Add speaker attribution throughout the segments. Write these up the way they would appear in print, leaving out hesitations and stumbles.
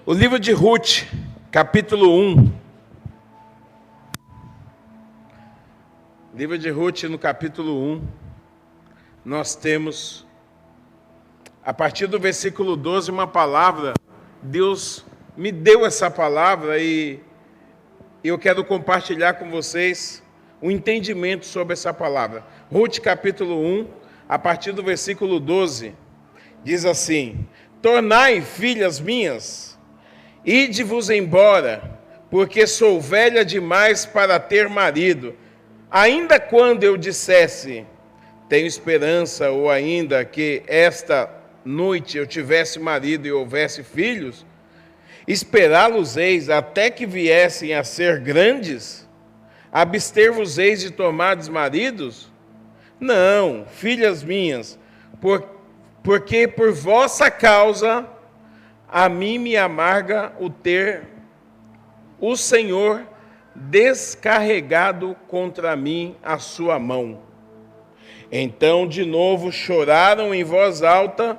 Speaker 1: O livro de Ruth, capítulo 1. Livro de Ruth, no capítulo 1, nós temos, a partir do versículo 12, uma palavra. Deus me deu essa palavra e eu quero compartilhar com vocês o entendimento sobre essa palavra. Ruth, capítulo 1, a partir do versículo 12, diz assim: Tornai, filhas minhas, ide-vos embora, porque sou velha demais para ter marido. Ainda quando eu dissesse, tenho esperança, ou ainda que esta noite eu tivesse marido e houvesse filhos, esperá-los-eis até que viessem a ser grandes? Abster-vos-eis de tomardes maridos? Não, filhas minhas, porque por vossa causa a mim me amarga o ter o Senhor descarregado contra mim a sua mão. Então de novo choraram em voz alta.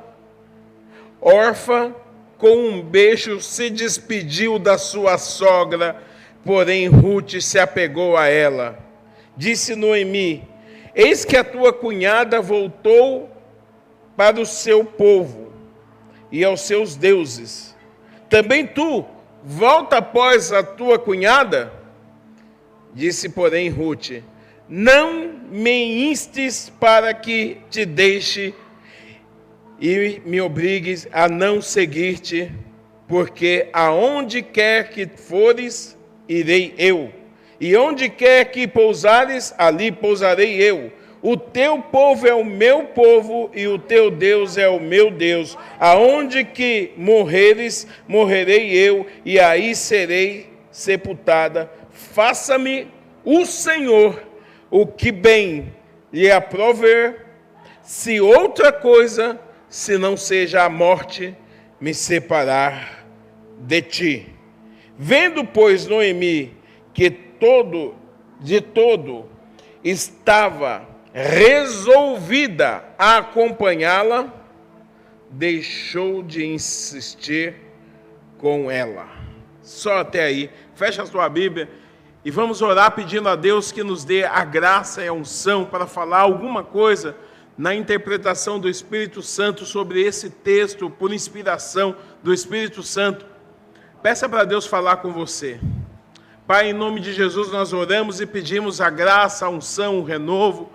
Speaker 1: Orfa, com um beijo, se despediu da sua sogra, porém Ruth se apegou a ela. Disse Noemi: Eis que a tua cunhada voltou para o seu povo e aos seus deuses. Também tu, volta após a tua cunhada? Disse, porém, Ruth: Não me instes para que te deixe e me obrigues a não seguir-te, porque aonde quer que fores, irei eu, e onde quer que pousares, ali pousarei eu. O teu povo é o meu povo, e o teu Deus é o meu Deus. Aonde que morreres, morrerei eu, e aí serei sepultada. Faça-me o Senhor o que bem lhe aprover, se outra coisa, se não seja a morte, me separar de ti. Vendo, pois, Noemi que de todo estava resolvida a acompanhá-la, deixou de insistir com ela. Só até aí. Fecha a sua Bíblia e vamos orar pedindo a Deus que nos dê a graça e a unção para falar alguma coisa na interpretação do Espírito Santo sobre esse texto, por inspiração do Espírito Santo. Peça para Deus falar com você. Pai, em nome de Jesus, nós oramos e pedimos a graça, a unção, o renovo.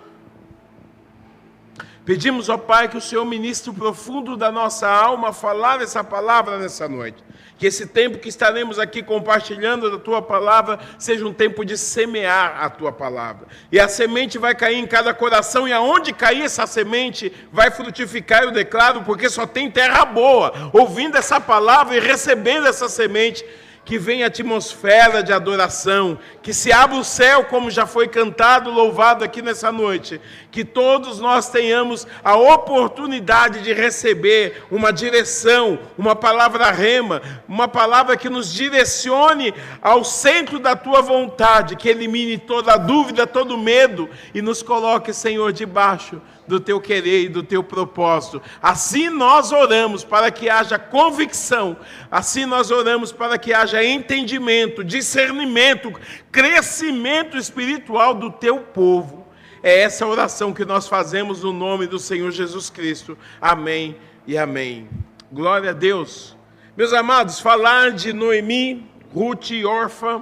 Speaker 1: Pedimos, ó Pai, que o Senhor ministre o profundo da nossa alma falar essa palavra nessa noite. Que esse tempo que estaremos aqui compartilhando da Tua palavra seja um tempo de semear a Tua palavra. E a semente vai cair em cada coração, e aonde cair essa semente vai frutificar, eu declaro, porque só tem terra boa. Ouvindo essa palavra e recebendo essa semente, que venha atmosfera de adoração, que se abra o céu, como já foi cantado, louvado aqui nessa noite, que todos nós tenhamos a oportunidade de receber uma direção, uma palavra rema, uma palavra que nos direcione ao centro da Tua vontade, que elimine toda dúvida, todo medo, e nos coloque, Senhor, debaixo do Teu querer e do Teu propósito. Assim nós oramos para que haja convicção, assim nós oramos para que haja entendimento, discernimento, crescimento espiritual do Teu povo. É essa oração que nós fazemos no nome do Senhor Jesus Cristo. Amém e amém. Glória a Deus. Meus amados, falar de Noemi, Ruth e Orfa,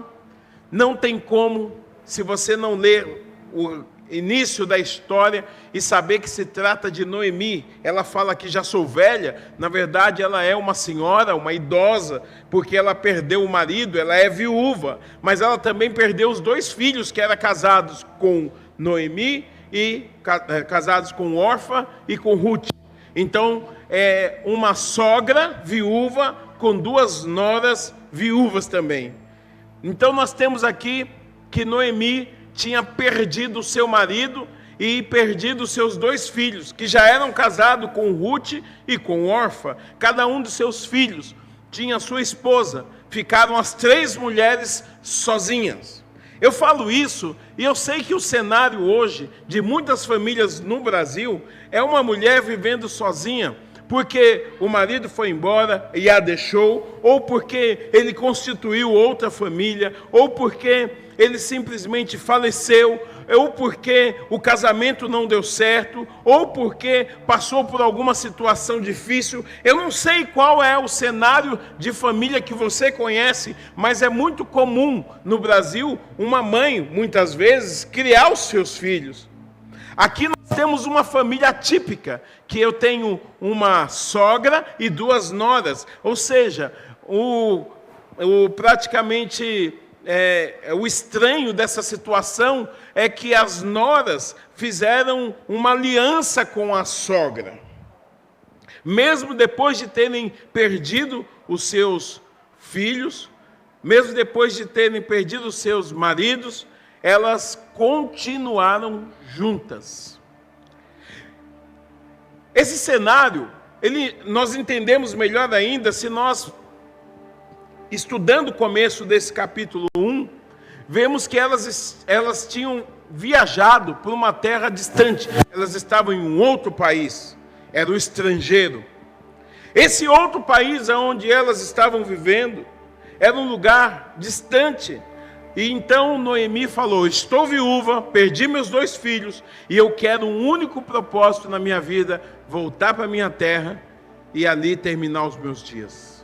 Speaker 1: não tem como, se você não ler o início da história e saber que se trata de Noemi. Ela fala que já sou velha, na verdade ela é uma senhora, uma idosa, porque ela perdeu o marido, ela é viúva, mas ela também perdeu os 2 filhos que eram casados com Noemi e casados com Orfa e com Ruth. Então é uma sogra viúva com 2 noras viúvas também. Então nós temos aqui que Noemi tinha perdido o seu marido e perdido os seus 2 filhos, que já eram casados com Ruth e com Orfa. Cada um dos seus filhos tinha sua esposa. Ficaram as 3 mulheres sozinhas. Eu falo isso e eu sei que o cenário hoje de muitas famílias no Brasil é uma mulher vivendo sozinha, porque o marido foi embora e a deixou, ou porque ele constituiu outra família, ou porque ele simplesmente faleceu, ou porque o casamento não deu certo, ou porque passou por alguma situação difícil. Eu não sei qual é o cenário de família que você conhece, mas é muito comum no Brasil uma mãe, muitas vezes, criar os seus filhos. Aqui nós temos uma família atípica, que eu tenho uma sogra e duas noras, ou seja, praticamente... o estranho dessa situação é que as noras fizeram uma aliança com a sogra. Mesmo depois de terem perdido os seus filhos, mesmo depois de terem perdido os seus maridos, elas continuaram juntas. Esse cenário, nós entendemos melhor ainda se nós, estudando o começo desse capítulo 1, vemos que elas tinham viajado por uma terra distante. Elas estavam em um outro país, era o estrangeiro. Esse outro país onde elas estavam vivendo era um lugar distante. E então Noemi falou: estou viúva, perdi meus 2 filhos, e eu quero um único propósito na minha vida, voltar para a minha terra e ali terminar os meus dias.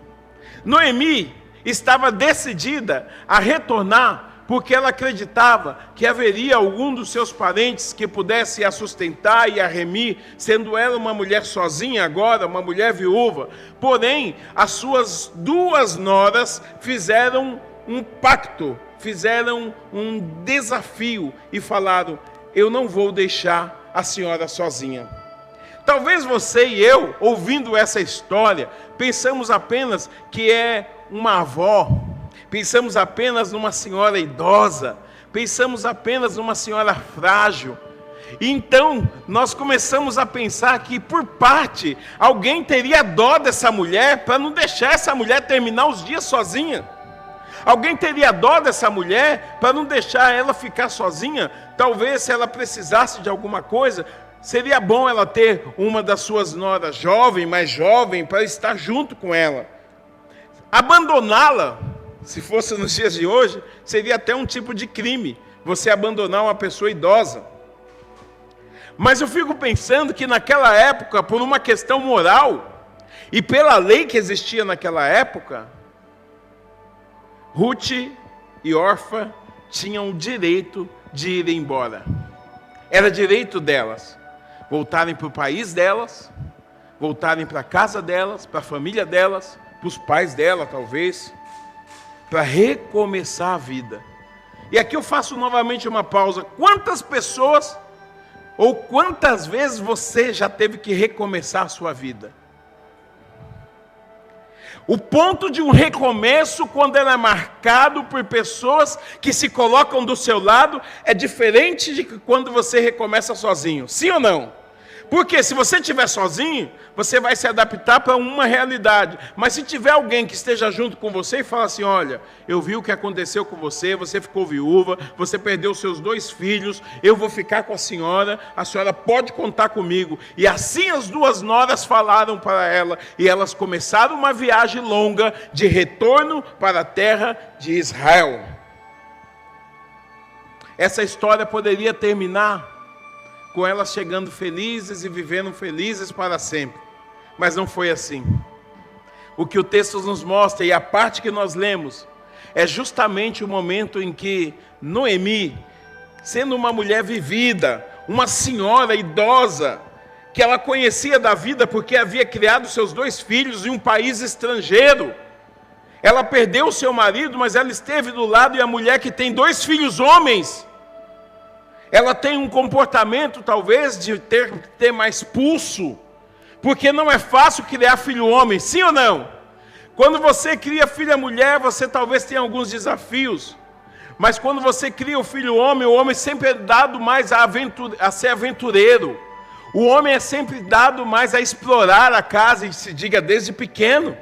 Speaker 1: Noemi estava decidida a retornar, porque ela acreditava que haveria algum dos seus parentes que pudesse a sustentar e a remir, sendo ela uma mulher sozinha agora, uma mulher viúva. Porém, as suas 2 noras fizeram um pacto, fizeram um desafio e falaram: eu não vou deixar a senhora sozinha. Talvez você e eu, ouvindo essa história, pensamos apenas que é uma avó, pensamos apenas numa senhora idosa, pensamos apenas numa senhora frágil. E então nós começamos a pensar que, por parte, alguém teria dó dessa mulher para não deixar essa mulher terminar os dias sozinha. Alguém teria dó dessa mulher para não deixar ela ficar sozinha. Talvez, se ela precisasse de alguma coisa, seria bom ela ter uma das suas noras mais jovem, para estar junto com ela. Abandoná-la, se fosse nos dias de hoje, seria até um tipo de crime, você abandonar uma pessoa idosa. Mas eu fico pensando que naquela época, por uma questão moral, e pela lei que existia naquela época, Ruth e Orfa tinham o direito de ir embora. Era direito delas voltarem para o país delas, voltarem para a casa delas, para a família delas, para os pais dela talvez, para recomeçar a vida. E aqui eu faço novamente uma pausa. Quantas pessoas ou quantas vezes você já teve que recomeçar a sua vida? O ponto de um recomeço, quando ele é marcado por pessoas que se colocam do seu lado, é diferente de quando você recomeça sozinho. Sim ou não? Porque se você estiver sozinho, você vai se adaptar para uma realidade. Mas se tiver alguém que esteja junto com você e fala assim: olha, eu vi o que aconteceu com você, você ficou viúva, você perdeu seus 2 filhos, eu vou ficar com a senhora pode contar comigo. E assim as 2 noras falaram para ela, e elas começaram uma viagem longa de retorno para a terra de Israel. Essa história poderia terminar com elas chegando felizes e vivendo felizes para sempre. Mas não foi assim. O que o texto nos mostra, e a parte que nós lemos, é justamente o momento em que Noemi, sendo uma mulher vivida, uma senhora idosa, que ela conhecia da vida porque havia criado seus 2 filhos em um país estrangeiro, ela perdeu o seu marido, mas ela esteve do lado, e a mulher que tem 2 filhos homens, ela tem um comportamento talvez de ter mais pulso, porque não é fácil criar filho homem, sim ou não? Quando você cria filha mulher, você talvez tenha alguns desafios, mas quando você cria o filho homem, o homem sempre é dado mais a ser aventureiro, o homem é sempre dado mais a explorar a casa, e se diga desde pequeno.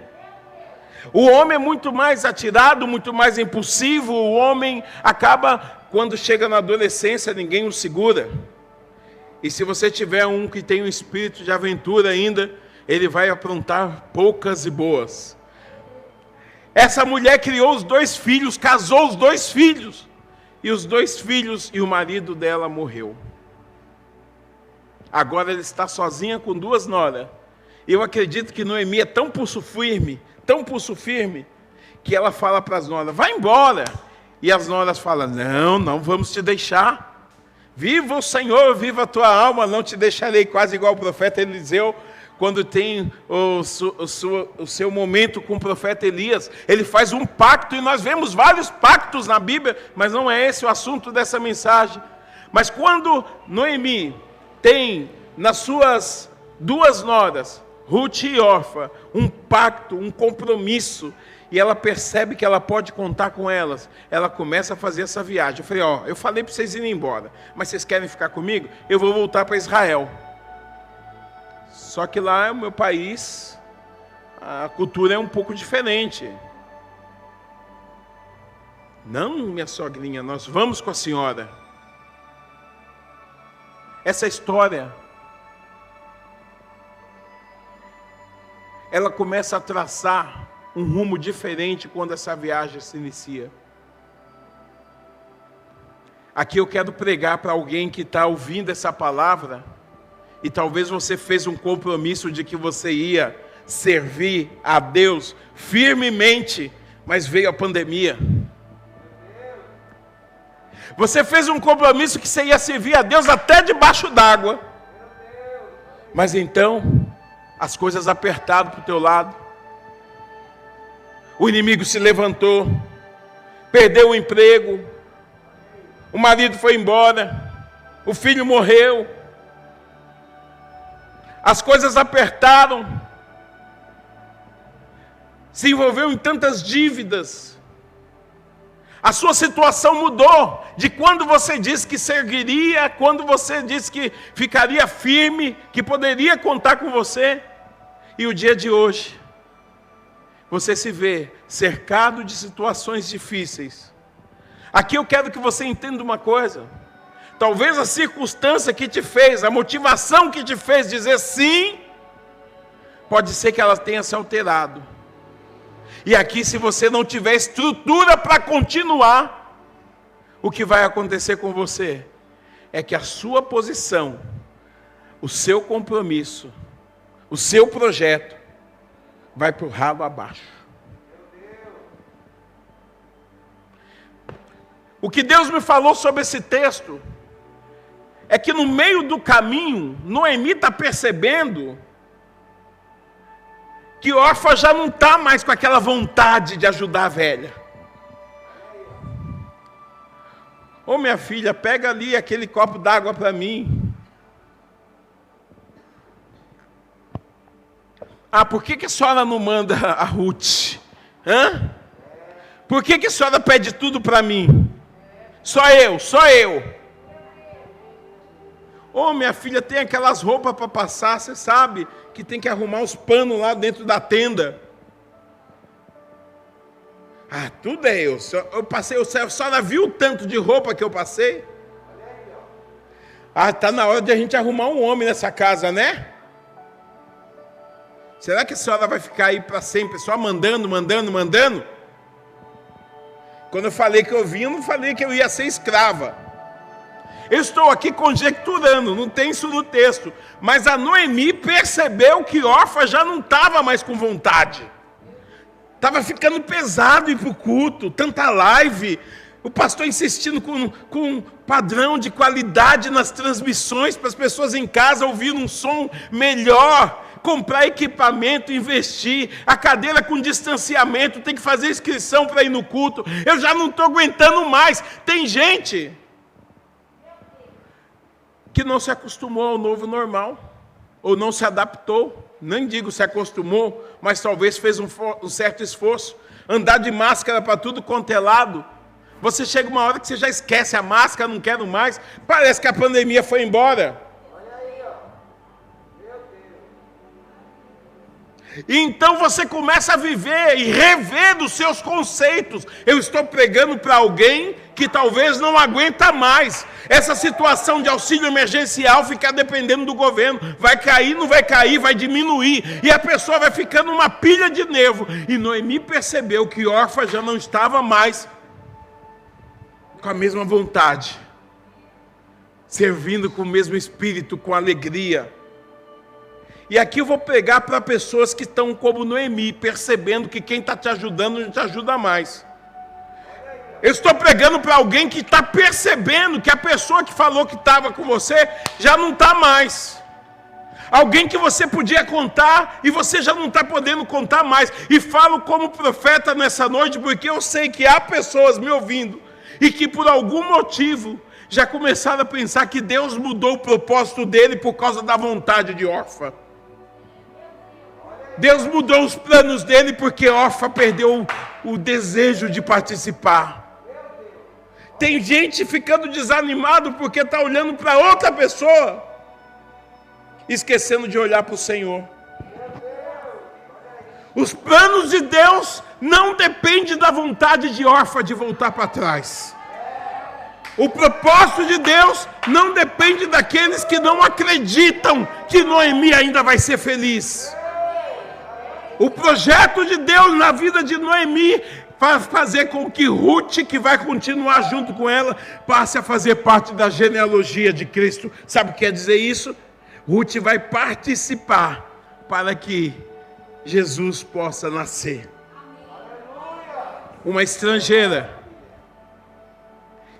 Speaker 1: O homem é muito mais atirado, muito mais impulsivo, o homem acaba... Quando chega na adolescência, ninguém o segura. E se você tiver um que tem um espírito de aventura ainda, ele vai aprontar poucas e boas. Essa mulher criou os 2 filhos, casou os 2 filhos, e os 2 filhos e o marido dela morreu. Agora ela está sozinha com 2 noras. Eu acredito que Noemi é tão pulso firme, que ela fala para as noras, vai embora. E as noras falam, não vamos te deixar. Viva o Senhor, viva a tua alma, não te deixarei. Quase igual o profeta Eliseu, quando tem o seu momento com o profeta Elias. Ele faz um pacto, e nós vemos vários pactos na Bíblia, mas não é esse o assunto dessa mensagem. Mas quando Noemi tem nas suas 2 noras, Ruth e Orfa, um pacto, um compromisso, e ela percebe que ela pode contar com elas, ela começa a fazer essa viagem. Eu falei, eu falei para vocês irem embora, mas vocês querem ficar comigo? Eu vou voltar para Israel. Só que lá é o meu país, a cultura é um pouco diferente. Não, minha sogrinha, nós vamos com a senhora. Essa história, ela começa a traçar um rumo diferente quando essa viagem se inicia. Aqui eu quero pregar para alguém que está ouvindo essa palavra, e talvez você fez um compromisso de que você ia servir a Deus firmemente, mas veio a pandemia. Você fez um compromisso que você ia servir a Deus até debaixo d'água, mas então as coisas apertaram para o teu lado. O inimigo se levantou, perdeu o emprego, o marido foi embora, o filho morreu, as coisas apertaram, se envolveu em tantas dívidas, a sua situação mudou, de quando você disse que seguiria, quando você disse que ficaria firme, que poderia contar com você, e o dia de hoje, você se vê cercado de situações difíceis. Aqui eu quero que você entenda uma coisa. Talvez a circunstância que te fez, a motivação que te fez dizer sim, pode ser que ela tenha se alterado. E aqui, se você não tiver estrutura para continuar, o que vai acontecer com você é que a sua posição, o seu compromisso, o seu projeto, vai para o ralo abaixo. O que Deus me falou sobre esse texto é que no meio do caminho, Noemi está percebendo que Orfa já não está mais com aquela vontade de ajudar a velha. Ô minha filha, pega ali aquele copo d'água para mim. Por que a senhora não manda a Ruth? Por que a senhora pede tudo para mim? Só eu. Ô minha filha, tem aquelas roupas para passar, você sabe que tem que arrumar os panos lá dentro da tenda. Tudo é eu. Eu passei, a senhora viu o tanto de roupa que eu passei? Está na hora de a gente arrumar um homem nessa casa, né? Será que a senhora vai ficar aí para sempre, só mandando? Quando eu falei que eu vinha, eu não falei que eu ia ser escrava. Eu estou aqui conjecturando, não tem isso no texto. Mas a Noemi percebeu que Orfa já não estava mais com vontade. Estava ficando pesado ir para o culto, tanta live. O pastor insistindo com um padrão de qualidade nas transmissões, para as pessoas em casa ouvirem um som melhor. Comprar equipamento, investir, a cadeira com distanciamento, tem que fazer inscrição para ir no culto. Eu já não estou aguentando mais. Tem gente que não se acostumou ao novo normal, ou não se adaptou, nem digo se acostumou, mas talvez fez um certo esforço. Andar de máscara para tudo quanto é lado. Você chega uma hora que você já esquece a máscara, não quero mais. Parece que a pandemia foi embora. E então você começa a viver e rever dos seus conceitos. Eu estou pregando para alguém que talvez não aguenta mais essa situação de auxílio emergencial, ficar dependendo do governo. Vai cair, não vai cair, vai diminuir. E a pessoa vai ficando uma pilha de nervo. E Noemi percebeu que Orfa já não estava mais com a mesma vontade, servindo com o mesmo espírito, com alegria. E aqui eu vou pregar para pessoas que estão como Noemi, percebendo que quem está te ajudando não te ajuda mais. Eu estou pregando para alguém que está percebendo que a pessoa que falou que estava com você já não está mais. Alguém que você podia contar e você já não está podendo contar mais. E falo como profeta nessa noite, porque eu sei que há pessoas me ouvindo e que por algum motivo já começaram a pensar que Deus mudou o propósito dele por causa da vontade de Orfa. Deus mudou os planos dele porque Orfa perdeu o desejo de participar. Tem gente ficando desanimado porque está olhando para outra pessoa, esquecendo de olhar para o Senhor. Os planos de Deus não dependem da vontade de Orfa de voltar para trás. O propósito de Deus não depende daqueles que não acreditam que Noemi ainda vai ser feliz. O projeto de Deus na vida de Noemi vai fazer com que Ruth, que vai continuar junto com ela, passe a fazer parte da genealogia de Cristo. Sabe o que quer dizer isso? Ruth vai participar para que Jesus possa nascer. Uma estrangeira,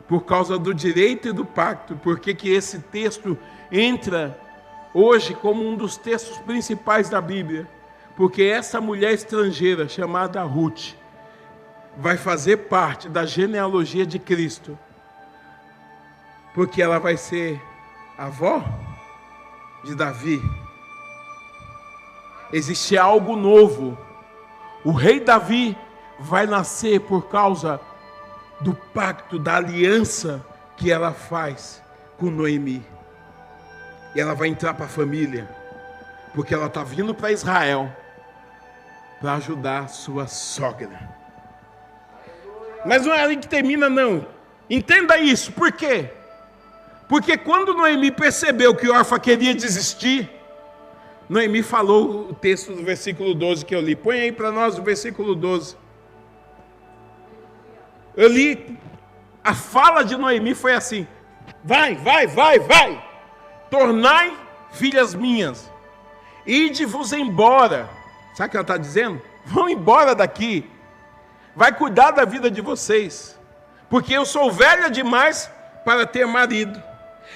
Speaker 1: por causa do direito e do pacto. Por que esse texto entra hoje como um dos textos principais da Bíblia? Porque essa mulher estrangeira, chamada Ruth, vai fazer parte da genealogia de Cristo. Porque ela vai ser avó de Davi. Existe algo novo. O rei Davi vai nascer por causa do pacto, da aliança que ela faz com Noemi. E ela vai entrar para a família, porque ela está vindo para Israel para ajudar sua sogra. Mas não é ali que termina, não. Entenda isso. Por quê? Porque quando Noemi percebeu que Orfa queria desistir, Noemi falou o texto do versículo 12 que eu li. Põe aí para nós o versículo 12. Eu li, a fala de Noemi foi assim: vai, tornai filhas minhas, ide-vos embora. Sabe o que ela está dizendo? Vão embora daqui, vai cuidar da vida de vocês, porque eu sou velha demais para ter marido.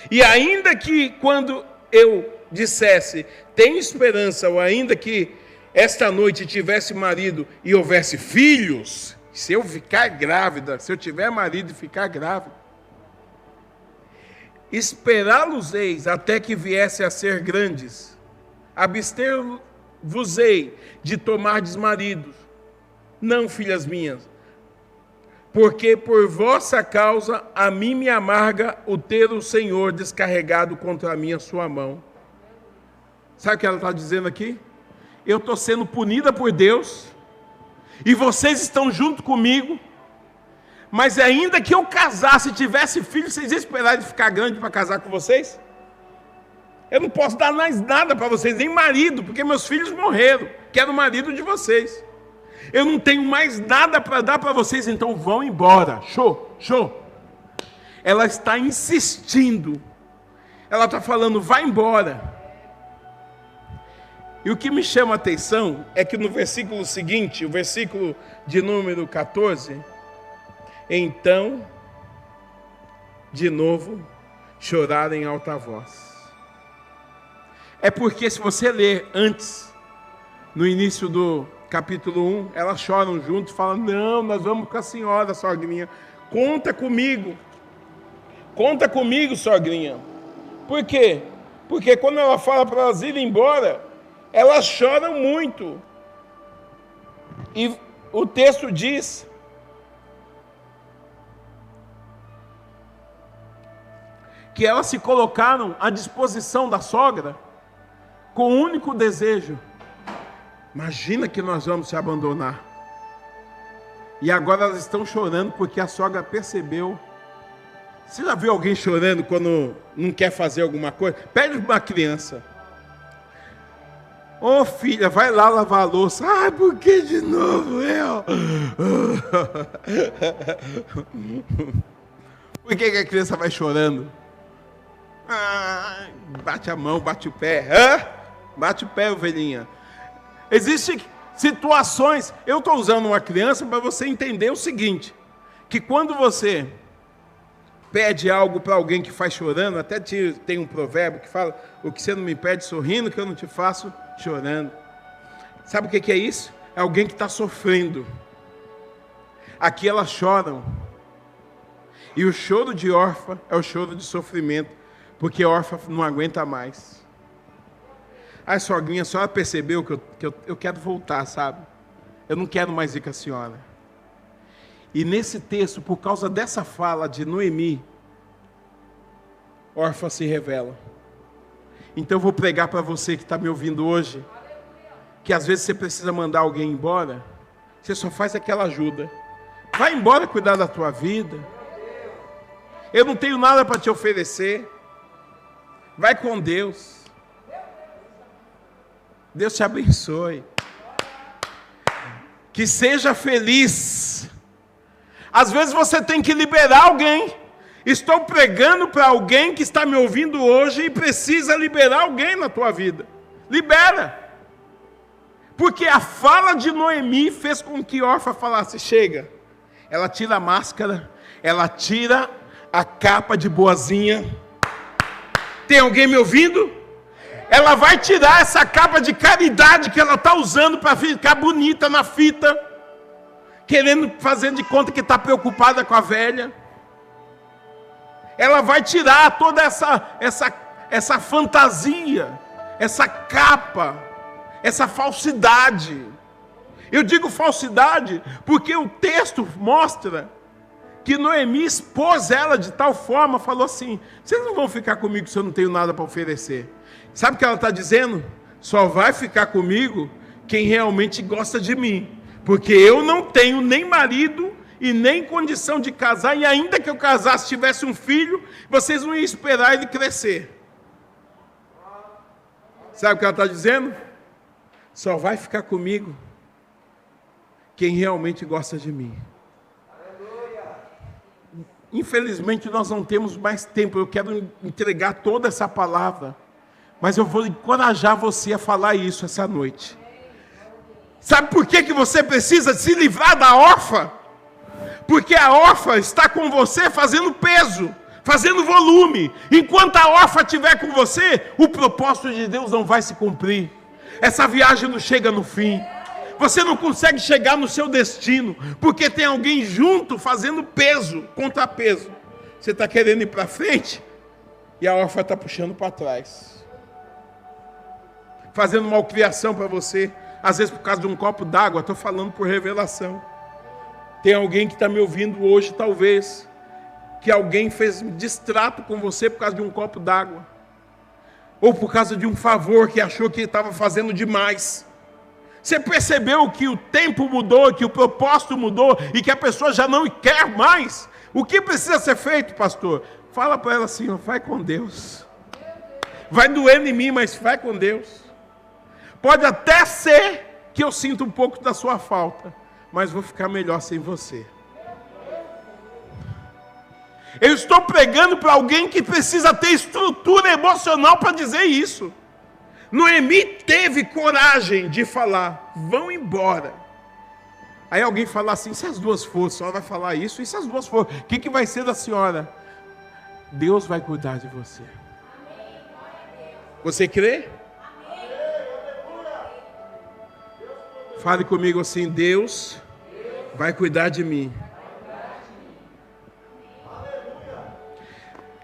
Speaker 1: E ainda que quando eu dissesse, tem esperança, ou ainda que esta noite tivesse marido e houvesse filhos, se eu ficar grávida, se eu tiver marido e ficar grávida, esperá-los-eis até que viesse a ser grandes, abster-vos-ei de tomardes maridos, não, filhas minhas, porque por vossa causa a mim me amarga o ter o Senhor descarregado contra mim a sua mão. Sabe o que ela está dizendo aqui? Eu estou sendo punida por Deus, e vocês estão junto comigo, mas ainda que eu casasse e tivesse filho, vocês iam esperar de ficar grande para casar com vocês? Eu não posso dar mais nada para vocês, nem marido, porque meus filhos morreram, quero o marido de vocês. Eu não tenho mais nada para dar para vocês, então vão embora. Show. Ela está insistindo, ela está falando, vai embora. E o que me chama a atenção é que no versículo seguinte, o versículo de número 14, então, de novo, choraram em alta voz. É porque se você ler antes, no início do capítulo 1, elas choram junto e falam, não, nós vamos com a senhora, sogrinha. Conta comigo, sogrinha. Por quê? Porque quando ela fala para elas irem embora, elas choram muito. E o texto diz que elas se colocaram à disposição da sogra com o único desejo: Imagina que nós vamos se abandonar. E agora elas estão chorando porque a sogra percebeu. Você já viu alguém chorando quando não quer fazer alguma coisa? Pede para uma criança. Ô filha, vai lá lavar a louça. Ai, por que de novo eu? Por que a criança vai chorando? Bate a mão, bate o pé. Bate o pé, ovelhinha. Existem situações. Eu estou usando uma criança para você entender o seguinte: que quando você pede algo para alguém que faz chorando, até tem um provérbio que fala: o que você não me pede sorrindo, que eu não te faço chorando. Sabe o que é isso? É alguém que está sofrendo. Aqui elas choram. E o choro de órfã é o choro de sofrimento, porque órfã não aguenta mais. Ai, sogrinha, a senhora percebeu que eu quero voltar, sabe? Eu não quero mais ir com a senhora. E nesse texto, por causa dessa fala de Noemi, órfã se revela. Então eu vou pregar para você que está me ouvindo hoje, que às vezes você precisa mandar alguém embora, você só faz aquela ajuda. Vai embora cuidar da tua vida. Eu não tenho nada para te oferecer. Vai com Deus. Deus te abençoe. Que seja feliz. Às vezes você tem que liberar alguém. Estou pregando para alguém que está me ouvindo hoje e precisa liberar alguém na tua vida. Libera. Porque a fala de Noemi fez com que Orfa falasse: chega. Ela tira a máscara, ela tira a capa de boazinha. Tem alguém me ouvindo? Ela vai tirar essa capa de caridade que ela está usando para ficar bonita na fita, querendo fazer de conta que está preocupada com a velha. Ela vai tirar toda essa fantasia, essa capa, essa falsidade. Eu digo falsidade porque o texto mostra que Noemi expôs ela de tal forma, falou assim: vocês não vão ficar comigo se eu não tenho nada para oferecer. Sabe o que ela está dizendo? Só vai ficar comigo quem realmente gosta de mim, porque eu não tenho nem marido e nem condição de casar, e ainda que eu casasse, tivesse um filho, vocês não iam esperar ele crescer. Sabe o que ela está dizendo? Só vai ficar comigo quem realmente gosta de mim. Infelizmente nós não temos mais tempo. Eu quero entregar toda essa palavra, mas eu vou encorajar você a falar isso essa noite. Sabe por que você precisa se livrar da órfã? Porque a órfã está com você fazendo peso, fazendo volume. Enquanto a órfã estiver com você, o propósito de Deus não vai se cumprir. Essa viagem não chega no fim. Você não consegue chegar no seu destino, porque tem alguém junto fazendo peso, contrapeso. Você está querendo ir para frente, e a órfã está puxando para trás. Fazendo malcriação para você, às vezes por causa de um copo d'água. Estou falando por revelação. Tem alguém que está me ouvindo hoje, talvez, que alguém fez um distrato com você por causa de um copo d'água, ou por causa de um favor que achou que estava fazendo demais. Você percebeu que o tempo mudou, que o propósito mudou, e que a pessoa já não quer mais? O que precisa ser feito, pastor? Fala para ela assim: vai com Deus. Vai doendo em mim, mas vai com Deus. Pode até ser que eu sinta um pouco da sua falta, mas vou ficar melhor sem você. Eu estou pregando para alguém que precisa ter estrutura emocional para dizer isso. Noemi teve coragem de falar: vão embora. Aí alguém fala assim: se as duas forem, a senhora vai falar isso? E se as duas forem, o que vai ser da senhora? Deus vai cuidar de você. Você crê? Fale comigo assim: Deus vai cuidar de mim.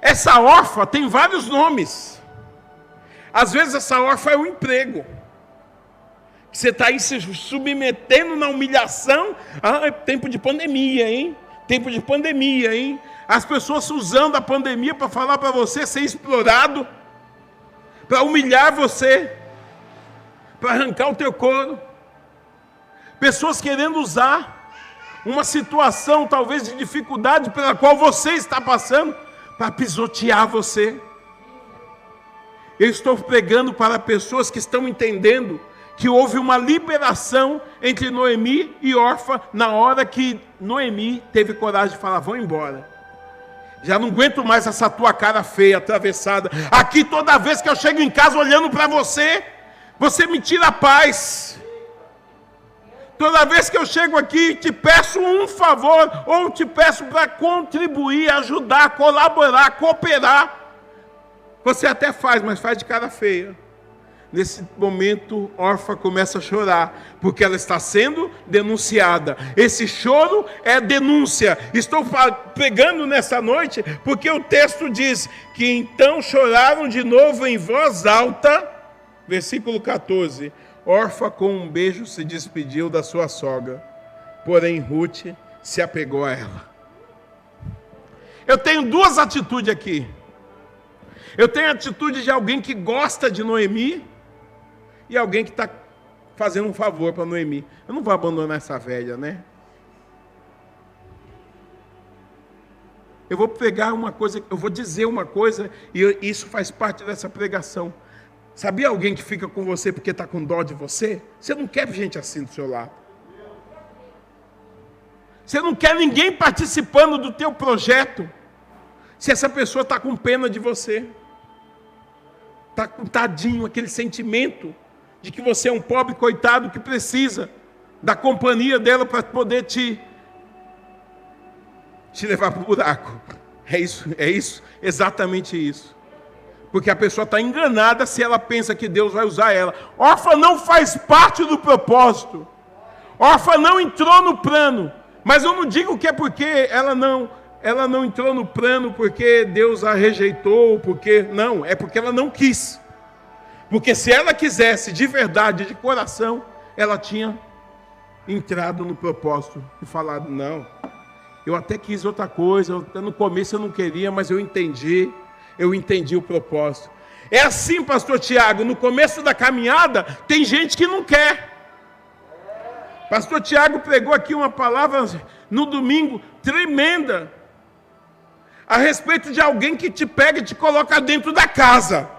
Speaker 1: Essa órfã tem vários nomes. Às vezes essa órfã é um emprego. Você está aí se submetendo na humilhação. É tempo de pandemia, hein? Tempo de pandemia, hein? As pessoas usando a pandemia para falar para você ser explorado, para humilhar você, para arrancar o teu couro. pessoas querendo usar uma situação talvez de dificuldade pela qual você está passando para pisotear você. Eu estou pregando para pessoas que estão entendendo que houve uma liberação entre Noemi e Orfa na hora que Noemi teve coragem de falar: vão embora. Já não aguento mais essa tua cara feia, atravessada. Aqui toda vez que eu chego em casa olhando para você, você me tira a paz. Toda vez que eu chego aqui, te peço um favor, ou te peço para contribuir, ajudar, colaborar, cooperar. Você até faz, mas faz de cara feia. Nesse momento, Orfa começa a chorar, porque ela está sendo denunciada. Esse choro é denúncia. Estou pregando nessa noite, porque o texto diz que então choraram de novo em voz alta. Versículo 14. Orfa com um beijo se despediu da sua sogra, porém Ruth se apegou a ela. Eu tenho duas atitudes aqui. Eu tenho a atitude de alguém que gosta de Noemi e alguém que está fazendo um favor para Noemi. Eu não vou abandonar essa velha, né? Eu vou pegar uma coisa, eu vou dizer uma coisa e isso faz parte dessa pregação. Sabia alguém que fica com você porque está com dó de você? Você não quer gente assim do seu lado. Você não quer ninguém participando do teu projeto se essa pessoa está com pena de você. Está com tadinho, aquele sentimento de que você é um pobre coitado que precisa da companhia dela para poder te levar para o buraco. É isso, exatamente isso. Porque a pessoa está enganada se ela pensa que Deus vai usar ela. Orfa não faz parte do propósito. Orfa não entrou no plano. Mas eu não digo que é porque ela não entrou no plano porque Deus a rejeitou, não, é porque ela não quis. Porque se ela quisesse de verdade, de coração, ela tinha entrado no propósito e falado: não, eu até quis outra coisa, no começo eu não queria, mas eu entendi o propósito. É assim, pastor Tiago, no começo da caminhada, tem gente que não quer. Pastor Tiago pregou aqui uma palavra no domingo tremenda, a respeito de alguém que te pega e te coloca dentro da casa.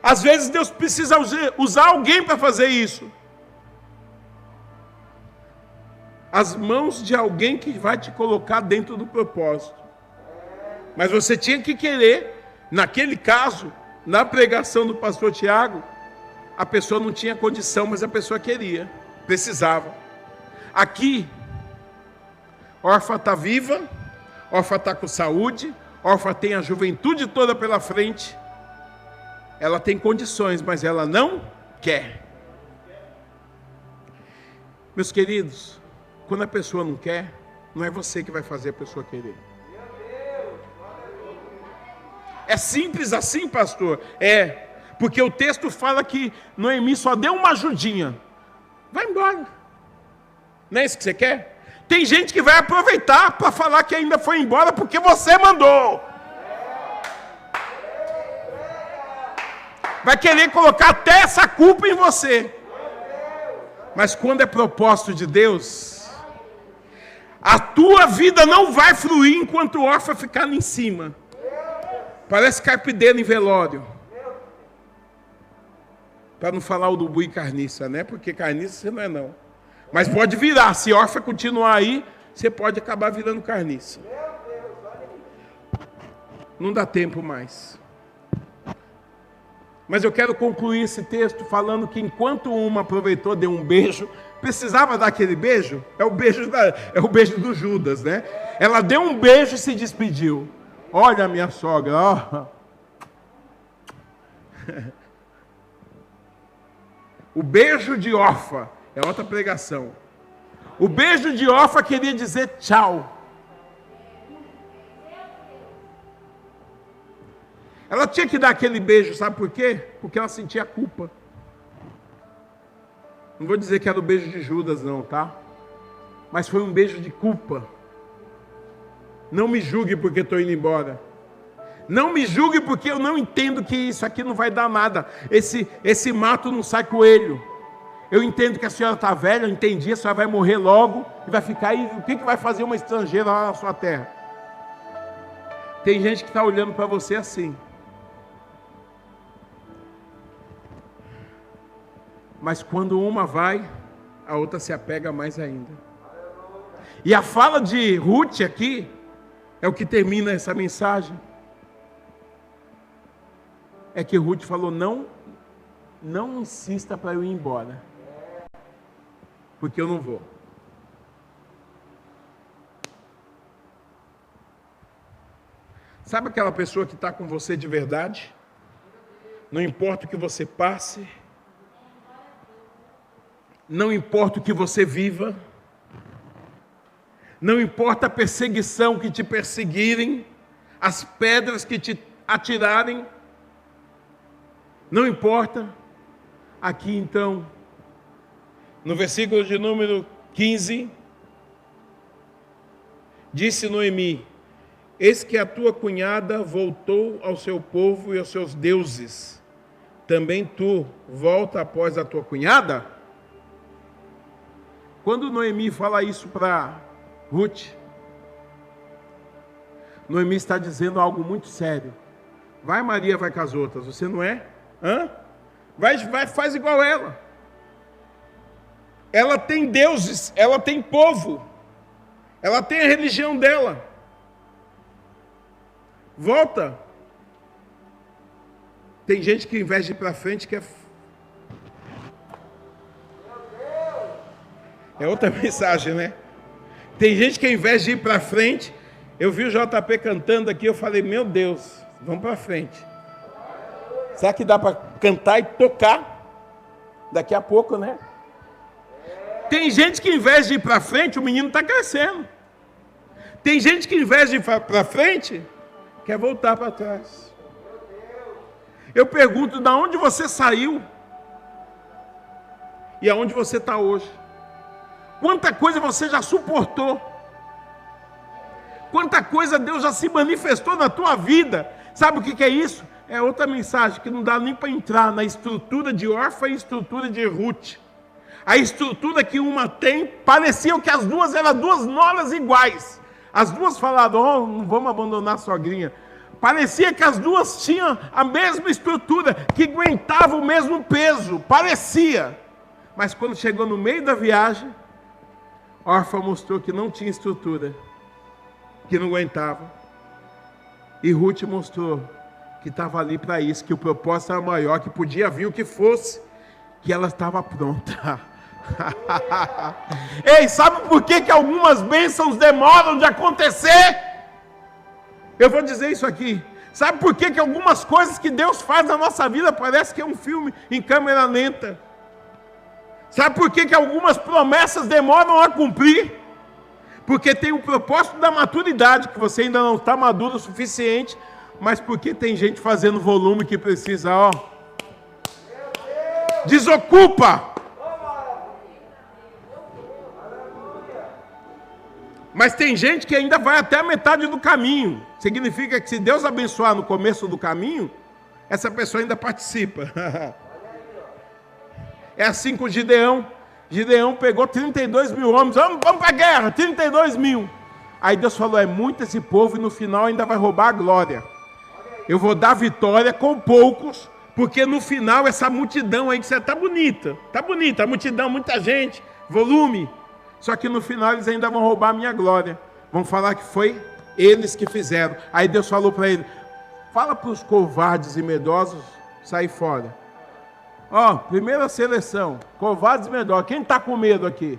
Speaker 1: Às vezes Deus precisa usar alguém para fazer isso. As mãos de alguém que vai te colocar dentro do propósito. Mas você tinha que querer. Naquele caso, na pregação do pastor Tiago, a pessoa não tinha condição, mas a pessoa queria, precisava. Aqui, Orfa está viva, Orfa está com saúde, Orfa tem a juventude toda pela frente, ela tem condições, mas ela não quer. Meus queridos, quando a pessoa não quer, não é você que vai fazer a pessoa querer. É simples assim, pastor? É, porque o texto fala que Noemi só deu uma ajudinha. Vai embora. Não é isso que você quer? Tem gente que vai aproveitar para falar que ainda foi embora porque você mandou. Vai querer colocar até essa culpa em você. Mas quando é propósito de Deus, a tua vida não vai fluir enquanto o órfão ficar ali em cima. Parece carpideiro em velório. Para não falar o do bui carniça, né? Porque carniça você não é não. Mas pode virar. Se órfã continuar aí, você pode acabar virando carniça. Não dá tempo mais. Mas eu quero concluir esse texto falando que enquanto uma aproveitou, deu um beijo, precisava dar aquele beijo? É o beijo do Judas, né? Ela deu um beijo e se despediu. Olha a minha sogra, ó. O beijo de Orfa é outra pregação. O beijo de Orfa queria dizer tchau. Ela tinha que dar aquele beijo, sabe por quê? Porque ela sentia culpa. Não vou dizer que era o beijo de Judas não, tá? Mas foi um beijo de culpa. Não me julgue porque estou indo embora. Não me julgue porque eu não entendo que isso aqui não vai dar nada. Esse mato não sai coelho. Eu entendo que a senhora está velha, eu entendi, a senhora vai morrer logo e vai ficar aí. O que vai fazer uma estrangeira lá na sua terra? Tem gente que está olhando para você assim. Mas quando uma vai, a outra se apega mais ainda. E a fala de Ruth aqui é o que termina essa mensagem. É que Ruth falou: não insista para eu ir embora, porque eu não vou. Sabe aquela pessoa que está com você de verdade? Não importa o que você passe, não importa o que você viva, não importa a perseguição que te perseguirem, as pedras que te atirarem, não importa. Aqui então, no versículo de número 15, disse Noemi: eis que a tua cunhada voltou ao seu povo e aos seus deuses. Também tu volta após a tua cunhada? Quando Noemi fala isso para Ruth, Noemi está dizendo algo muito sério. Vai, Maria, vai com as outras, você não é? Vai, faz igual ela. Ela tem deuses, ela tem povo, ela tem a religião dela. Volta. Tem gente que, ao invés de ir para frente, quer. É outra mensagem, né? Tem gente que, ao invés de ir para frente, eu vi o JP cantando aqui, eu falei: meu Deus, vamos para frente. Será que dá para cantar e tocar? Daqui a pouco, né? Tem gente que, ao invés de ir para frente, o menino está crescendo. Tem gente que, ao invés de ir para frente, quer voltar para trás. Eu pergunto: de onde você saiu? E aonde você está hoje? Quanta coisa você já suportou? Quanta coisa Deus já se manifestou na tua vida? Sabe o que é isso? É outra mensagem que não dá nem para entrar na estrutura de Orfa e estrutura de Ruth. A estrutura que uma tem, parecia que as duas eram duas noras iguais. As duas falaram: não vamos abandonar a sogrinha. Parecia que as duas tinham a mesma estrutura, que aguentavam o mesmo peso, parecia. Mas quando chegou no meio da viagem, Orfa mostrou que não tinha estrutura, que não aguentava. E Ruth mostrou que estava ali para isso, que o propósito era maior, que podia vir o que fosse, que ela estava pronta. Ei, sabe por que algumas bênçãos demoram de acontecer? Eu vou dizer isso aqui. Sabe por que algumas coisas que Deus faz na nossa vida parece que é um filme em câmera lenta? Sabe por que algumas promessas demoram a cumprir? Porque tem o propósito da maturidade, que você ainda não está maduro o suficiente, mas porque tem gente fazendo volume que precisa, desocupa. Mas tem gente que ainda vai até a metade do caminho. Significa que se Deus abençoar no começo do caminho, essa pessoa ainda participa. É assim com Gideão. Gideão pegou 32 mil homens. Vamos para a guerra, 32 mil. Aí Deus falou: é muito esse povo e no final ainda vai roubar a glória. Eu vou dar vitória com poucos, porque no final essa multidão aí que você está bonita, a multidão, muita gente, volume. Só que no final eles ainda vão roubar a minha glória. Vão falar que foi eles que fizeram. Aí Deus falou para ele: fala para os covardes e medrosos sair fora. Primeira seleção, covardes e medrosos. Quem está com medo aqui?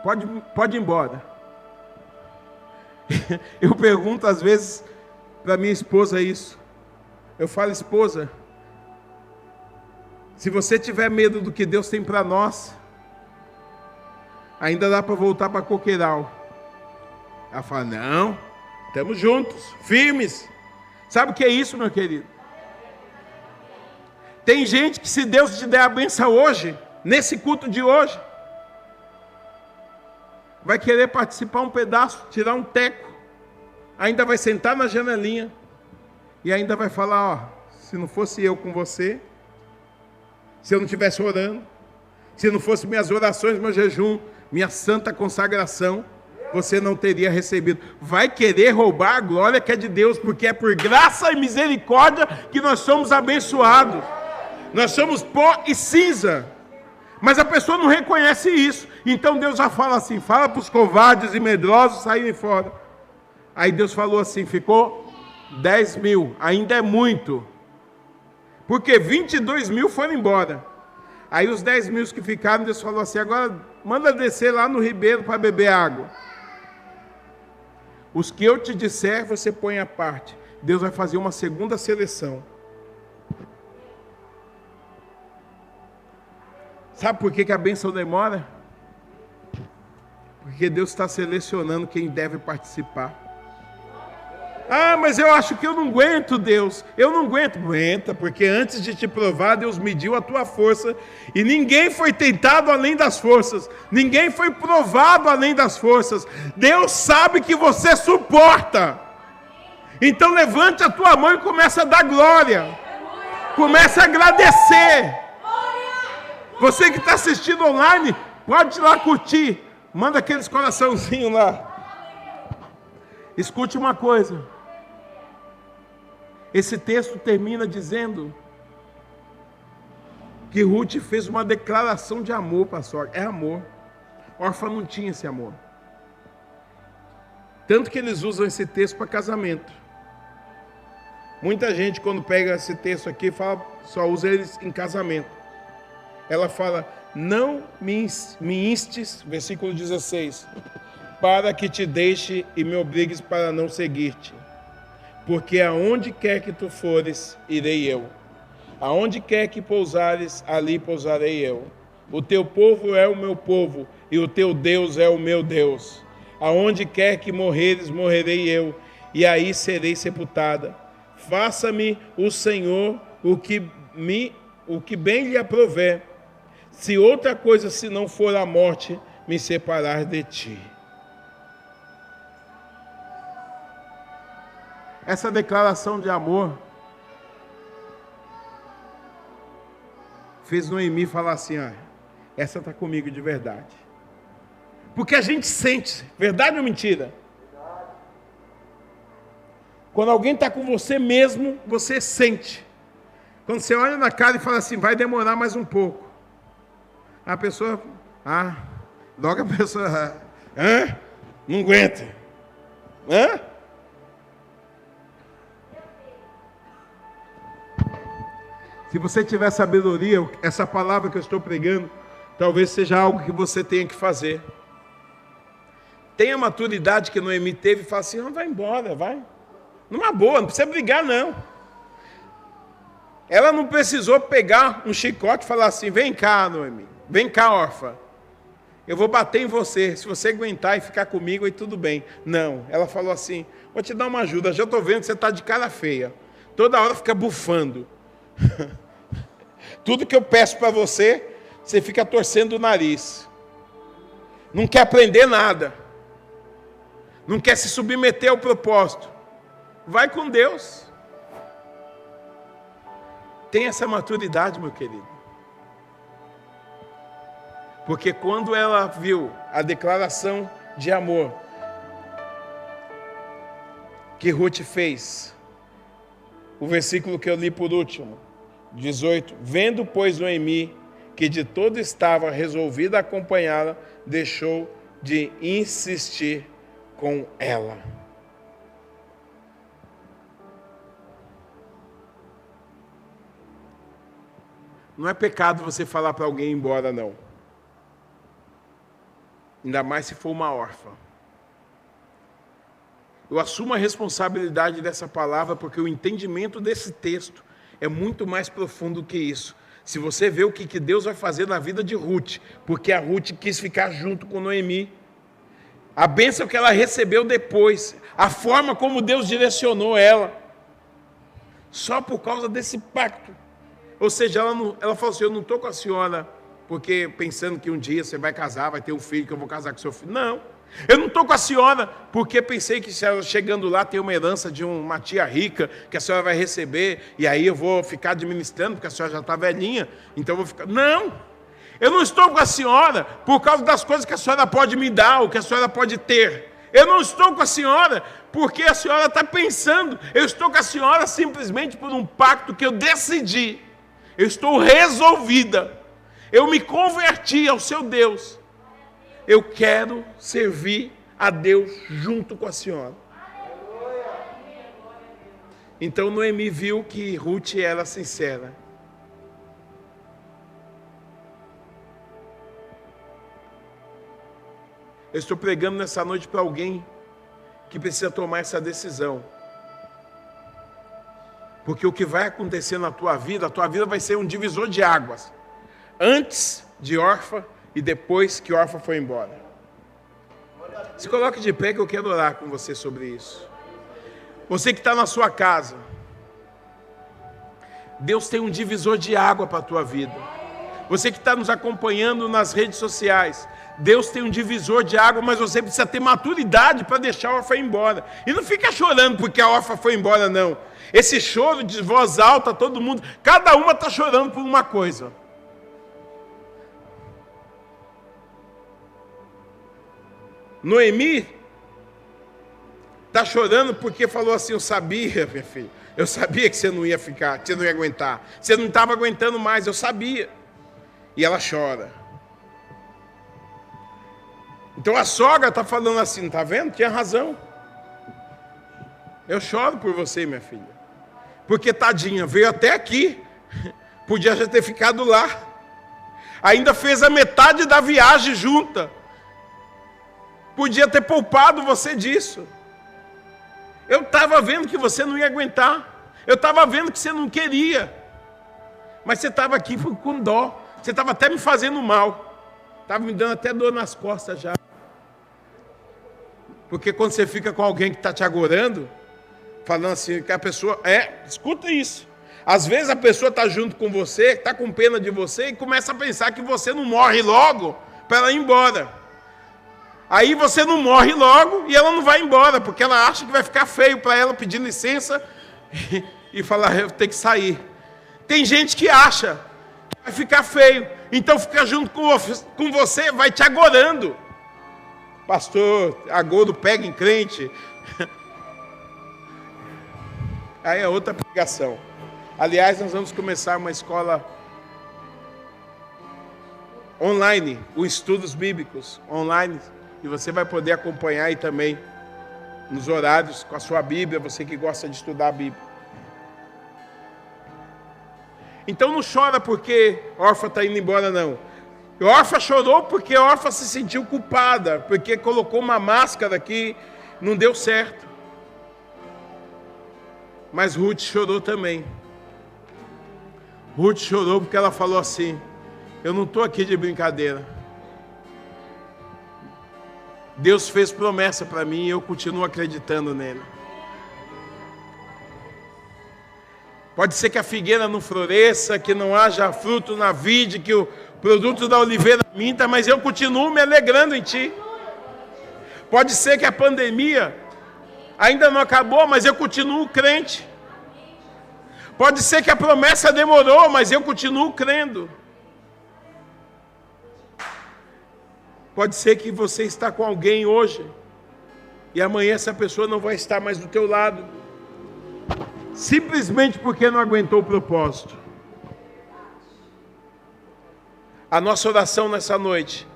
Speaker 1: Pode ir embora. Eu pergunto às vezes para minha esposa isso. Eu falo: esposa, se você tiver medo do que Deus tem para nós, ainda dá para voltar para Coqueiral. Ela fala: não, estamos juntos, firmes. Sabe o que é isso, meu querido? Tem gente que, se Deus te der a benção hoje, nesse culto de hoje, vai querer participar um pedaço, tirar um teco, ainda vai sentar na janelinha e ainda vai falar: se não fosse eu com você, se eu não estivesse orando, se não fosse minhas orações, meu jejum, minha santa consagração, você não teria recebido. Vai querer roubar a glória que é de Deus, porque é por graça e misericórdia que nós somos abençoados. Nós somos pó e cinza. Mas a pessoa não reconhece isso. Então Deus já fala assim, fala para os covardes e medrosos saírem fora. Aí Deus falou assim, ficou 10 mil, ainda é muito. Porque 22 mil foram embora. Aí os 10 mil que ficaram, Deus falou assim, agora manda descer lá no ribeiro para beber água. Os que eu te disser, você põe à parte. Deus vai fazer uma segunda seleção. Sabe por que a bênção demora? Porque Deus está selecionando quem deve participar. Ah, mas eu acho que eu não aguento, Deus. Eu não aguento. Aguenta, porque antes de te provar, Deus mediu a tua força. E ninguém foi tentado além das forças. Ninguém foi provado além das forças. Deus sabe que você suporta. Então levante a tua mão e comece a dar glória. Comece a agradecer. Você que está assistindo online, pode ir lá curtir. Manda aqueles coraçãozinhos lá. Escute uma coisa. Esse texto termina dizendo que Ruth fez uma declaração de amor para a sogra. É amor. Orfa não tinha esse amor. Tanto que eles usam esse texto para casamento. Muita gente, quando pega esse texto aqui, fala, só usa eles em casamento. Ela fala, não me instes, versículo 16, para que te deixe e me obrigues para não seguir-te. Porque aonde quer que tu fores, irei eu. Aonde quer que pousares, ali pousarei eu. O teu povo é o meu povo, e o teu Deus é o meu Deus. Aonde quer que morreres, morrerei eu, e aí serei sepultada. Faça-me o Senhor o que bem lhe aprouver, se outra coisa se não for a morte, me separar de ti. Essa declaração de amor fez Noemi falar assim, essa está comigo de verdade. Porque a gente sente, verdade ou mentira? Quando alguém está com você mesmo, você sente. Quando você olha na cara e fala assim, vai demorar mais um pouco. A pessoa, logo a pessoa, não aguenta. Se você tiver sabedoria, essa palavra que eu estou pregando, talvez seja algo que você tenha que fazer. Tenha a maturidade que Noemi teve e fala assim, vai embora, vai. Numa boa, não precisa brigar não. Ela não precisou pegar um chicote e falar assim, vem cá, Noemi, vem cá, órfã. Eu vou bater em você, se você aguentar e ficar comigo, aí tudo bem. Não, ela falou assim, vou te dar uma ajuda, já estou vendo que você está de cara feia. Toda hora fica bufando. Tudo que eu peço para você, você fica torcendo o nariz. Não quer aprender nada. Não quer se submeter ao propósito. Vai com Deus. Tem essa maturidade, meu querido. Porque quando ela viu a declaração de amor que Ruth fez, o versículo que eu li por último, 18, vendo, pois, Noemi, que de todo estava resolvida a acompanhá-la, deixou de insistir com ela. Não é pecado você falar para alguém ir embora, não. Ainda mais se for uma órfã. Eu assumo a responsabilidade dessa palavra porque o entendimento desse texto é muito mais profundo que isso. Se você vê o que Deus vai fazer na vida de Ruth, porque a Ruth quis ficar junto com Noemi, a bênção que ela recebeu depois, a forma como Deus direcionou ela, só por causa desse pacto. Ou seja, ela falou assim, eu não estou com a senhora porque pensando que um dia você vai casar, vai ter um filho, que eu vou casar com seu filho. Não, Eu não estou com a senhora porque pensei que se ela chegando lá tem uma herança de uma tia rica que a senhora vai receber e aí eu vou ficar administrando porque a senhora já está velhinha, então eu vou ficar... Não! Eu não estou com a senhora por causa das coisas que a senhora pode me dar ou que a senhora pode ter. Eu não estou com a senhora porque a senhora está pensando. Eu estou com a senhora simplesmente por um pacto que eu decidi. Eu estou resolvida. Eu me converti ao seu Deus. Eu quero servir a Deus junto com a senhora. Então Noemi viu que Ruth era sincera. Eu estou pregando nessa noite para alguém que precisa tomar essa decisão. Porque o que vai acontecer na tua vida, a tua vida vai ser um divisor de águas. Antes de Orfa e depois que Orfa foi embora. Se coloque de pé que eu quero orar com você sobre isso. Você que está na sua casa. Deus tem um divisor de água para a tua vida. Você que está nos acompanhando nas redes sociais. Deus tem um divisor de água, mas você precisa ter maturidade para deixar a Orfa ir embora. E não fica chorando porque a Orfa foi embora, não. Esse choro de voz alta, todo mundo, cada uma está chorando por uma coisa. Noemi está chorando porque falou assim, eu sabia, minha filha, eu sabia que você não ia ficar, que você não ia aguentar. Você não estava aguentando mais, eu sabia. E ela chora. Então a sogra está falando assim, está vendo? Tinha razão. Eu choro por você, minha filha. Porque tadinha, veio até aqui. Podia já ter ficado lá. Ainda fez a metade da viagem junta. Podia ter poupado você disso. Eu estava vendo que você não ia aguentar. Eu estava vendo que você não queria. Mas você estava aqui com dó. Você estava até me fazendo mal. Estava me dando até dor nas costas já. Porque quando você fica com alguém que está te agorando, falando assim, que a pessoa... escuta isso. Às vezes a pessoa está junto com você, está com pena de você e começa a pensar que você não morre logo para ela ir embora. Aí você não morre logo e ela não vai embora, porque ela acha que vai ficar feio para ela pedir licença e falar, eu tenho que sair. Tem gente que acha que vai ficar feio, então fica junto com você, vai te agorando. Pastor, agouro pega em crente. Aí é outra pregação. Aliás, nós vamos começar uma escola online, os estudos bíblicos online, e você vai poder acompanhar aí também, nos horários, com a sua Bíblia, você que gosta de estudar a Bíblia. Então não chora porque Orfa está indo embora, não. Orfa chorou porque Orfa se sentiu culpada, porque colocou uma máscara que não deu certo. Mas Ruth chorou também. Ruth chorou porque ela falou assim, eu não estou aqui de brincadeira. Deus fez promessa para mim e eu continuo acreditando nele. Pode ser que a figueira não floresça, que não haja fruto na vide, que o produto da oliveira minta, mas eu continuo me alegrando em ti. Pode ser que a pandemia ainda não acabou, mas eu continuo crente. Pode ser que a promessa demorou, mas eu continuo crendo. Pode ser que você está com alguém hoje e amanhã essa pessoa não vai estar mais do teu lado, simplesmente porque não aguentou o propósito. A nossa oração nessa noite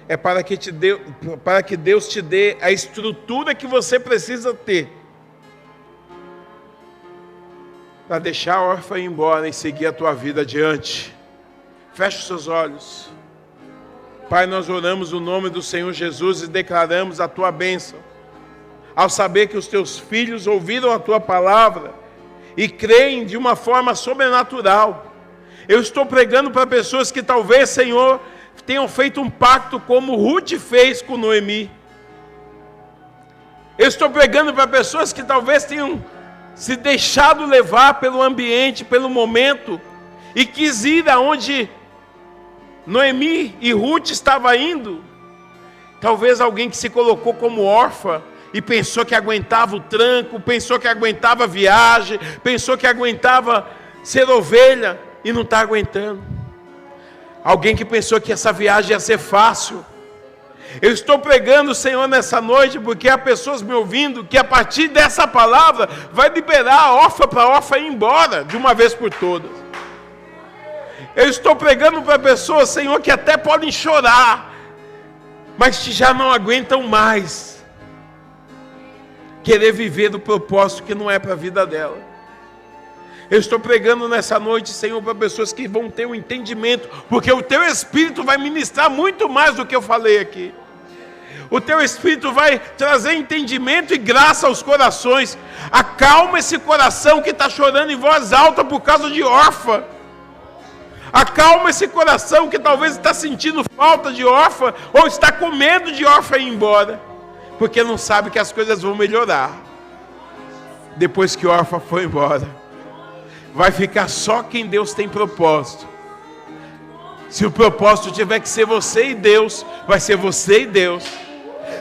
Speaker 1: é para que Deus te dê a estrutura que você precisa ter para deixar a órfã ir embora e seguir a tua vida adiante. Feche os seus olhos. Pai, nós oramos o nome do Senhor Jesus e declaramos a tua bênção. Ao saber que os teus filhos ouviram a tua palavra e creem de uma forma sobrenatural. Eu estou pregando para pessoas que talvez, Senhor, tenham feito um pacto como Ruth fez com Noemi. Eu estou pregando para pessoas que talvez tenham se deixado levar pelo ambiente, pelo momento, e quis ir aonde Noemi e Ruth estavam indo, Talvez alguém que se colocou como órfã e pensou que aguentava o tranco, pensou que aguentava a viagem, pensou que aguentava ser ovelha e não está aguentando. Alguém que pensou que essa viagem ia ser fácil. Eu estou pregando, Senhor, nessa noite, porque há pessoas me ouvindo que a partir dessa palavra vai liberar a órfã para a órfã ir embora de uma vez por todas. Eu estou pregando para pessoas, Senhor, que até podem chorar, mas que já não aguentam mais querer viver do propósito que não é para a vida dela. Eu estou pregando nessa noite, Senhor, para pessoas que vão ter um entendimento, porque o Teu Espírito vai ministrar muito mais do que eu falei aqui. O Teu Espírito vai trazer entendimento e graça aos corações. Acalma esse coração que está chorando em voz alta por causa de órfã. Acalma esse coração que talvez está sentindo falta de órfã, ou está com medo de órfã ir embora, porque não sabe que as coisas vão melhorar depois que órfã for embora. Vai ficar só quem Deus tem propósito. Se o propósito tiver que ser você e Deus, vai ser você e Deus.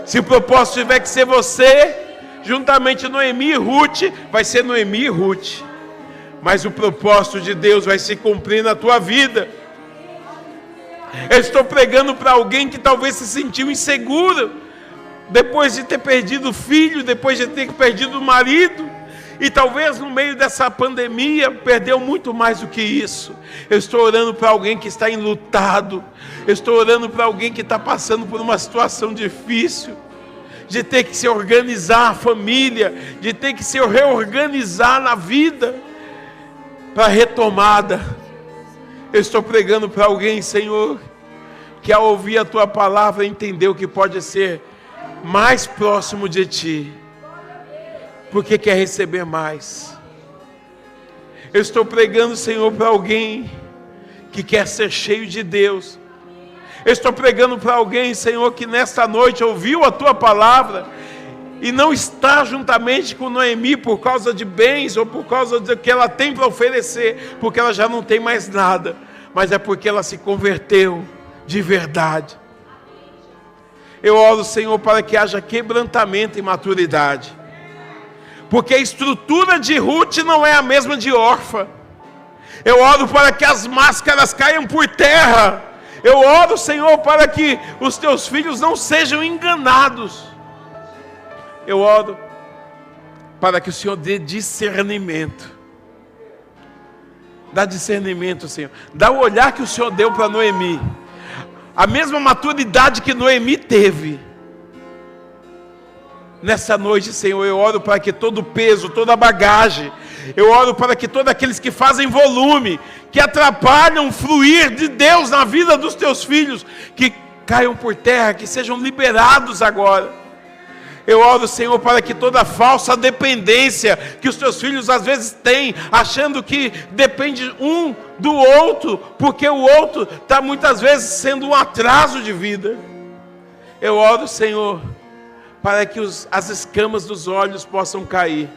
Speaker 1: Se o propósito tiver que ser você, juntamente Noemi e Ruth, vai ser Noemi e Ruth. Mas o propósito de Deus vai se cumprir na tua vida. Eu estou pregando para alguém que talvez se sentiu inseguro, depois de ter perdido o filho, depois de ter perdido o marido, e talvez no meio dessa pandemia perdeu muito mais do que isso. Eu estou orando para alguém que está enlutado. Eu estou orando para alguém que está passando por uma situação difícil, de ter que se organizar a família, de ter que se reorganizar na vida para a retomada. Eu estou pregando para alguém, Senhor, que ao ouvir a Tua palavra entendeu que pode ser mais próximo de Ti, porque quer receber mais. Eu estou pregando, Senhor, para alguém que quer ser cheio de Deus. Eu estou pregando para alguém, Senhor, que nesta noite ouviu a Tua palavra e não está juntamente com Noemi por causa de bens ou por causa do que ela tem para oferecer, porque ela já não tem mais nada, mas é porque ela se converteu de verdade. Eu oro, Senhor, para que haja quebrantamento e maturidade, porque a estrutura de Ruth não é a mesma de órfã. Eu oro para que as máscaras caiam por terra. Eu oro, Senhor, para que os Teus filhos não sejam enganados. Eu oro para que o Senhor dê discernimento. Dá discernimento, Senhor. Dá o olhar que o Senhor deu para Noemi. A mesma maturidade que Noemi teve. Nessa noite, Senhor, eu oro para que todo o peso, toda a bagagem, eu oro para que todos aqueles que fazem volume, que atrapalham o fluir de Deus na vida dos Teus filhos, que caiam por terra, que sejam liberados agora. Eu oro, Senhor, para que toda falsa dependência que os Teus filhos às vezes têm, achando que depende um do outro, porque o outro está muitas vezes sendo um atraso de vida. Eu oro, Senhor, para que as escamas dos olhos possam cair.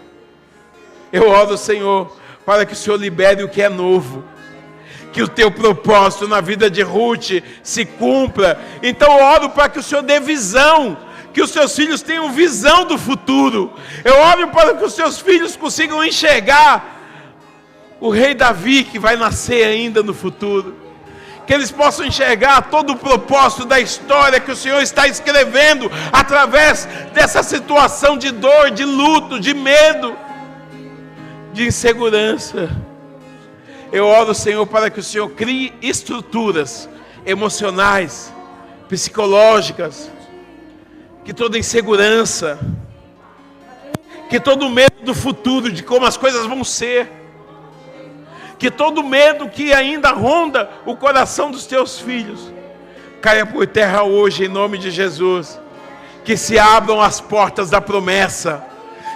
Speaker 1: Eu oro, Senhor, para que o Senhor libere o que é novo, que o Teu propósito na vida de Ruth se cumpra. Então eu oro para que o Senhor dê visão, que os Teus filhos tenham visão do futuro. Eu oro para que os Teus filhos consigam enxergar o rei Davi que vai nascer ainda no futuro, que eles possam enxergar todo o propósito da história que o Senhor está escrevendo através dessa situação de dor, de luto, de medo, de insegurança. Eu oro, Senhor, para que o Senhor crie estruturas emocionais, psicológicas, que toda insegurança, que todo medo do futuro, de como as coisas vão ser, que todo medo que ainda ronda o coração dos Teus filhos, caia por terra hoje em nome de Jesus. Que se abram as portas da promessa,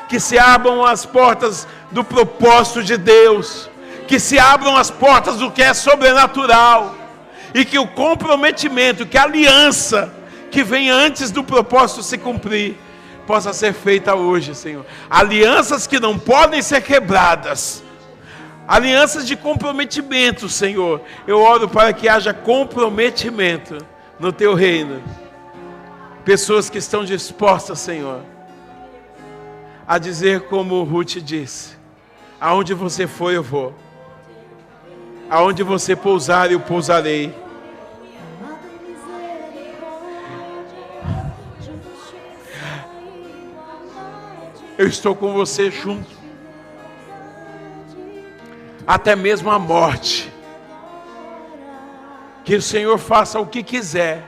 Speaker 1: que se abram as portas do propósito de Deus, que se abram as portas do que é sobrenatural, e que o comprometimento, que a aliança que vem antes do propósito se cumprir, possa ser feita hoje, Senhor. Alianças que não podem ser quebradas, alianças de comprometimento, Senhor. Eu oro para que haja comprometimento no Teu reino. Pessoas que estão dispostas, Senhor, a dizer como Ruth disse: aonde você for eu vou, aonde você pousar eu pousarei. Eu estou com você junto, até mesmo a morte. Que o Senhor faça o que quiser,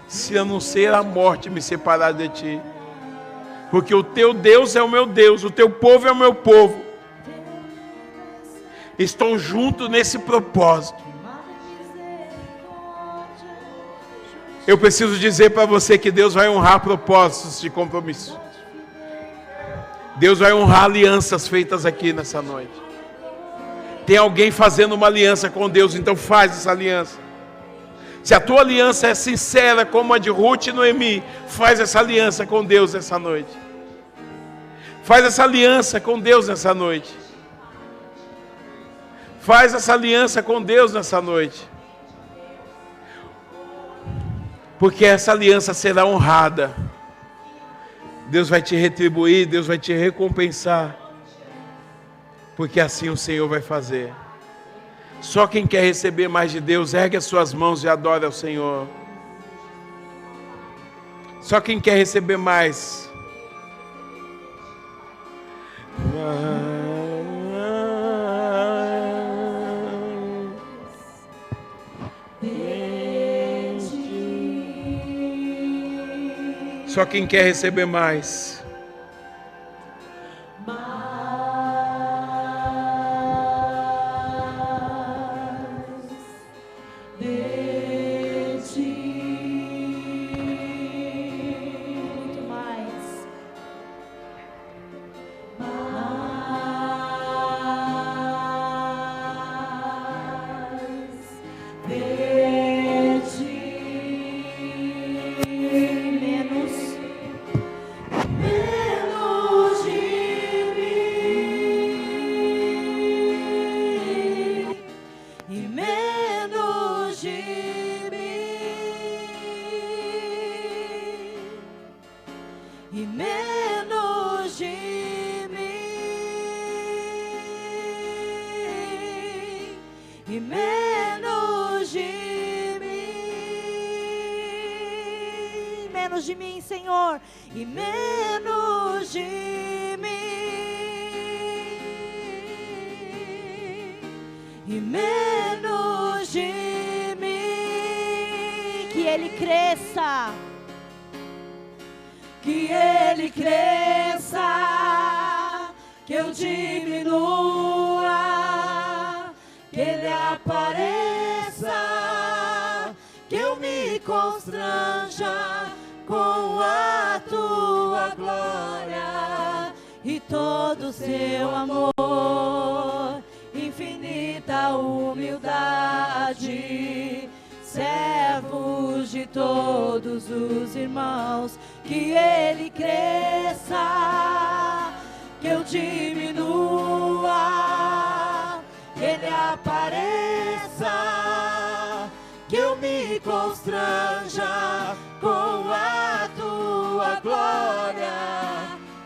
Speaker 1: se a não ser a morte me separar de ti. Porque o teu Deus é o meu Deus, o teu povo é o meu povo. Estão juntos nesse propósito. Eu preciso dizer para você que Deus vai honrar propósitos de compromisso. Deus vai honrar alianças feitas aqui nessa noite. Tem alguém fazendo uma aliança com Deus, então faz essa aliança. Se a tua aliança é sincera como a de Ruth e Noemi, faz essa aliança com Deus essa noite. Faz essa aliança com Deus nessa noite. Faz essa aliança com Deus nessa noite. Porque essa aliança será honrada. Deus vai te retribuir, Deus vai te recompensar. Porque assim o Senhor vai fazer. Só quem quer receber mais de Deus, ergue as suas mãos e adore ao Senhor. Só quem quer receber mais. Só quem quer receber mais.
Speaker 2: De mim, Senhor, e menos de mim, e menos de mim. Que Ele cresça, que Ele cresça, que eu diminua, que Ele apareça, que eu me constranja com a tua glória e todo o seu amor, infinita humildade, servos de todos os irmãos. Que Ele cresça, que eu diminua, que Ele apareça, que eu me constranja com a tua glória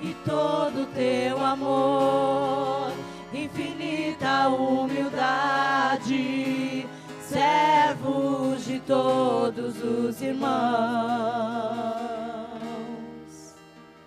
Speaker 2: e todo o teu amor, infinita humildade, servos de todos os irmãos.